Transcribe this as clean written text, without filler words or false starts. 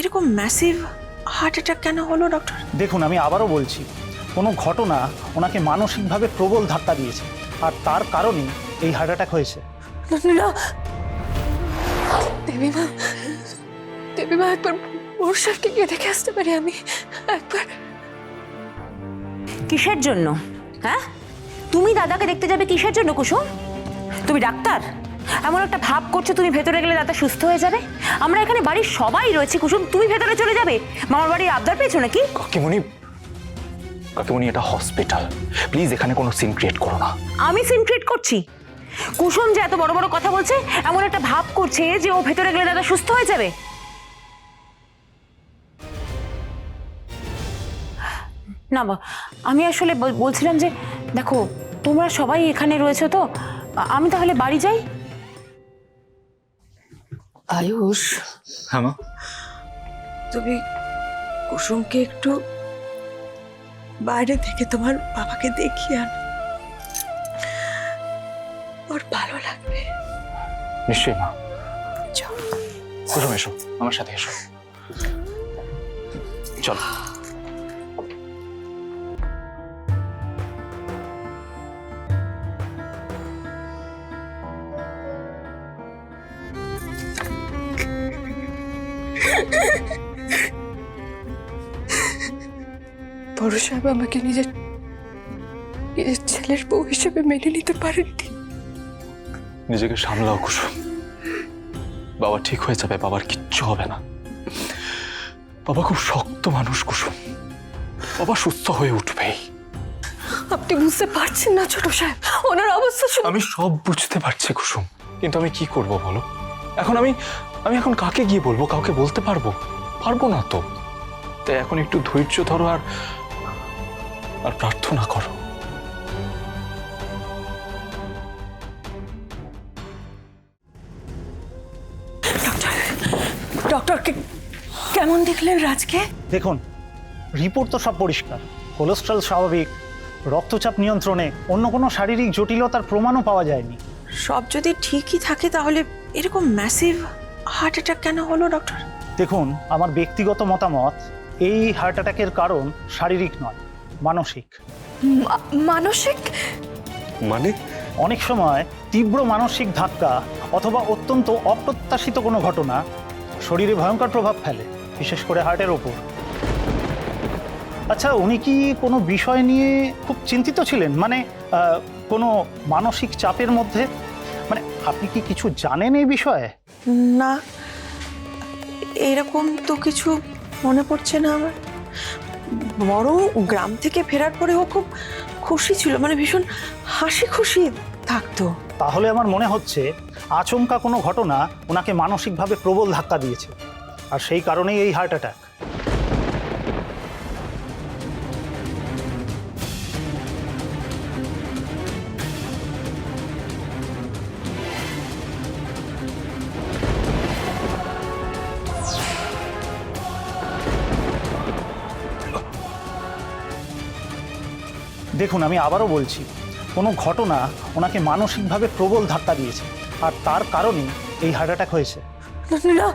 এরকম massive heart attack কেন হলো ডক্টর? দেখুন, আমি আবারও বলছি, কোনো ঘটনা ওনাকে মানসিকভাবে প্রবল ধাক্কা দিয়েছে, আর তার কারণেই এই হার্ট অ্যাটাক হয়েছে। না দেবীমা, দেবীমা একবার বর্ষাকে গিয়ে দেখে আসতে পারি আমি একবার? কিসের জন্য? হ্যাঁ, তুমি দাদাকে দেখতে যাবে কিসের জন্য কুসুম? তুমি ডাক্তার? এমন একটা ভাব করছো তুমি ভেতরে গেলে দাদা সুস্থ হয়ে যাবে। আমরা এখানে বাড়ির সবাই রয়েছে কুসুম, তুমি ভেতরে চলে যাবে? মামার বাড়ির আবদার পেয়েছো নাকি? কাকিমণি, কাকিমণি, এটা হসপিটাল, প্লিজ এখানে কোনো সিন ক্রিয়েট করো না। আমি সিন ক্রিয়েট করছি? কুসুম যে এত বড় বড় কথা বলছে, এমন একটা ভাব করছে যে ও ভেতরে গেলে দাদা সুস্থ হয়ে যাবে। না আমি আসলে বলছিলাম যে দেখো, তোমরা সবাই এখানে রয়েছো তো, আমি তাহলে বাড়ি যাই। আয়ুষ, হ্যাঁ মা, তুমি কুসুমকে একটু বাইরে থেকে তোমার বাবাকে দেখিয়ে আনো, ওর ভালো লাগবে। নিশ্চয়ই মা। চল কুসুম, এসো আমার সাথে, এসো, চলো। বড় সাহেব আমাকে নিজের নিজের ছেলের বউ হিসেবে মেনে নিতে পারেননি। নিজেকে সামলাও কুসুম, বাবা ঠিক হয়ে যাবে, বাবার কিচ্ছু হবে না। বাবা খুব শক্ত মানুষ কুসুম, বাবা সুস্থ হয়ে উঠবেই। আপনি বুঝতে পারছেন না ছোট সাহেব, ওনার অবস্থা আমি সব বুঝতে পারছি কুসুম, কিন্তু আমি কি করব বলো? এখন আমি এখন কাকে গিয়ে বলবো? কাউকে বলতে পারবো না তো। তাই এখন একটু ধৈর্য ধরো আর প্রার্থনা করো। ডক্টরকে কেমন দেখলেন রাজকে? দেখুন, রিপোর্ট তো সব পরিষ্কার, কোলেস্ট্রল স্বাভাবিক, রক্তচাপ নিয়ন্ত্রণে, অন্য কোনো শারীরিক জটিলতার প্রমাণও পাওয়া যায়নি। সব যদি ঠিকই থাকে তাহলে এরকম ম্যাসিভ হার্ট অ্যাটাক কেন হলো ডক্টর? দেখুন, আমার ব্যক্তিগত মতামত, এই হার্ট অ্যাটাকের কারণ শারীরিক নয়, মানসিক। মানসিক? মানে? অনেক সময় তীব্র মানসিক ধাক্কা অথবা অত্যন্ত অপ্রত্যাশিত কোনো ঘটনা শরীরে ভয়ঙ্কর প্রভাব ফেলে, বিশেষ করে হার্টের ওপর। আচ্ছা, উনি কি কোনো বিষয় নিয়ে খুব চিন্তিত ছিলেন? মানে কোনো মানসিক চাপের মধ্যে? মানে আপনি কি কিছু জানেন এই বিষয়ে? না, এরকম তো কিছু মনে পড়ছে না আমার। বরং গ্রাম থেকে ফেরার পরে ও খুব খুশি ছিল, মানে ভীষণ হাসি খুশি থাকতো। তাহলে আমার মনে হচ্ছে আচমকা কোনো ঘটনা ওনাকে মানসিকভাবে প্রবল ধাক্কা দিয়েছে, আর সেই কারণেই এই হার্ট অ্যাটাক। দেখুন, আমি আবারও বলছি, কোনো ঘটনা ওনাকে মানসিকভাবে প্রবল ধাক্কা দিয়েছে, আর তার কারণেই এই হার্ট অ্যাটাক হয়েছে। না